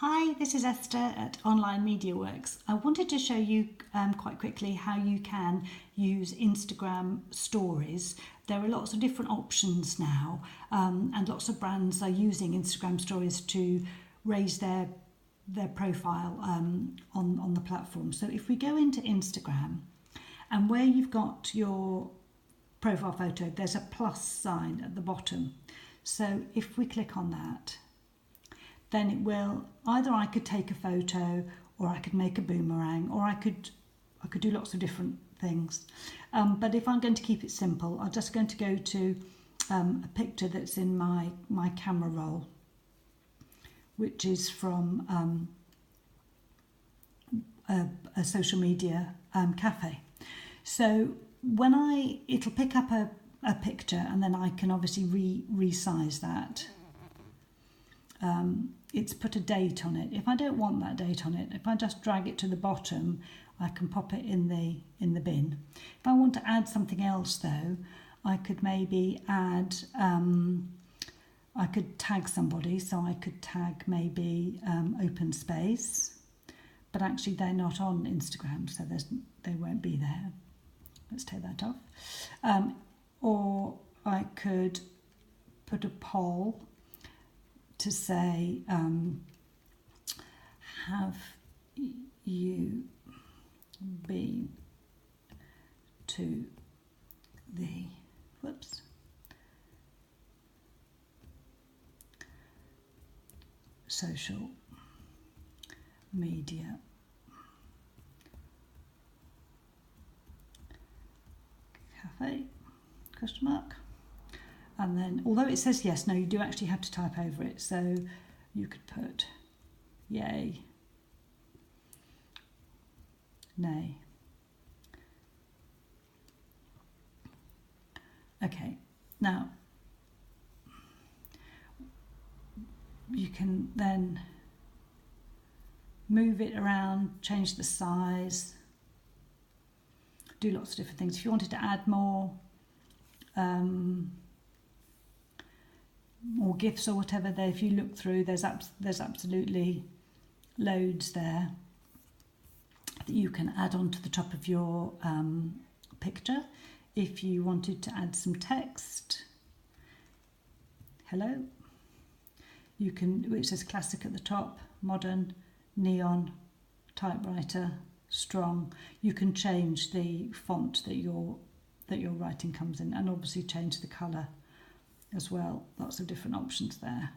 Hi, this is Esther at Online Media Works. I wanted to show you quite quickly how you can use Instagram stories. There are lots of different options now, and lots of brands are using Instagram stories to raise their profile on the platform. So if we go into Instagram, and where you've got your profile photo, there's a plus sign at the bottom. So if we click on that, then it will, either I could take a photo, or I could make a boomerang, or I could do lots of different things. But if I'm going to keep it simple, I'm just going to go to a picture that's in my camera roll, which is from a social media cafe. So it'll pick up a picture, and then I can obviously resize that. It's put a date on it. If I don't want that date on it, if I just drag it to the bottom, I can pop it in the bin. If I want to add something else though, I could maybe add, I could tag somebody, so I could tag maybe open space, but actually they're not on Instagram, so they won't be there. Let's take that off. Or I could put a poll to say, have you been to the social media cafe, question mark. And then, although it says yes, no, you do actually have to type over it. So you could put yay, nay. Okay, now you can then move it around, change the size, do lots of different things. If you wanted to add more GIFs or whatever there, if you look through, there's absolutely loads there that you can add onto the top of your picture. If you wanted to add some text, hello, you can, which says classic at the top, modern, neon, typewriter, strong. You can change the font that your writing comes in, and obviously change the colour as well. Lots of different options there.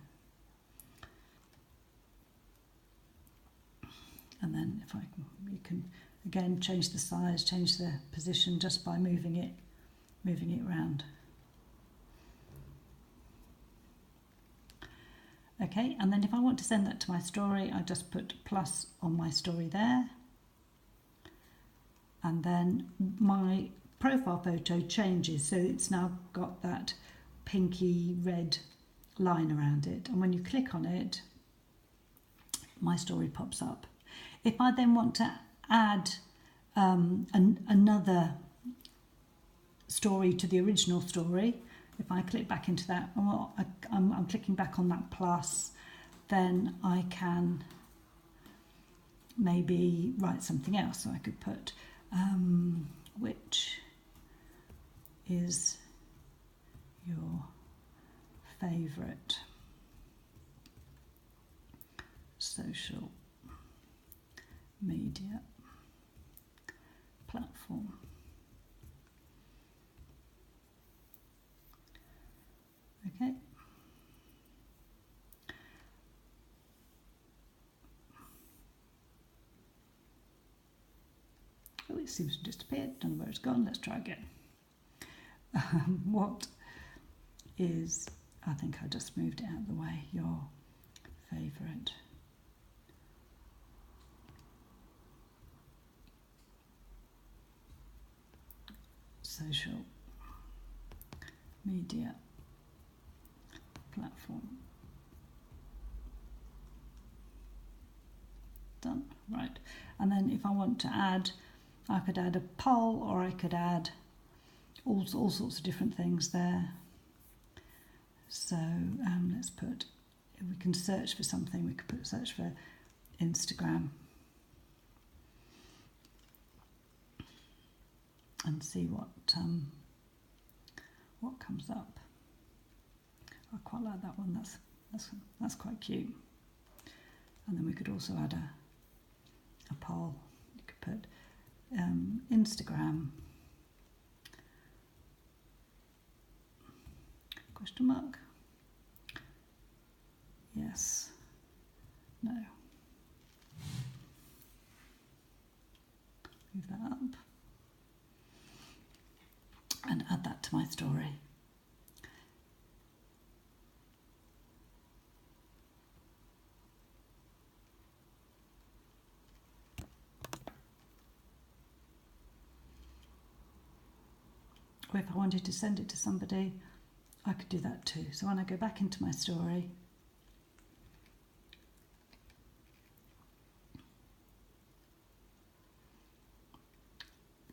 And then you can again change the size, change the position just by moving it around. Okay, and then if I want to send that to my story, I just put plus on my story there. And then my profile photo changes, so it's now got that pinky red line around it, and when you click on it, my story pops up. If I then want to add another story to the original story, if I click back into that, I'm clicking back on that plus, then I can maybe write something else. So I could put which is your favourite social media platform? Okay. Oh, it seems to have disappeared. Don't know where it's gone. Let's try again. What is, I think I just moved it out of the way, your favourite social media platform? Done. Right. And then if I want to add, I could add a poll, or I could add all sorts of different things there. So let's put, if we can search for something, we could search for Instagram and see what comes up. I quite like that one. That's quite cute. And then we could also add a poll. You could put Instagram question mark. Yes. No. Move that up and add that to my story. Or if I wanted to send it to somebody, I could do that too. So when I go back into my story,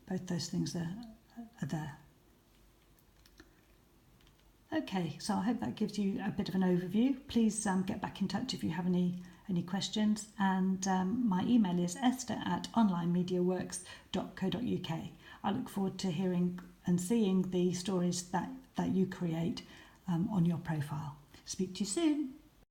both those things are there. Okay, so I hope that gives you a bit of an overview. Please get back in touch if you have any questions, and my email is esther@onlinemediaworks.co.uk. I look forward to hearing and seeing the stories that you create on your profile. Speak to you soon.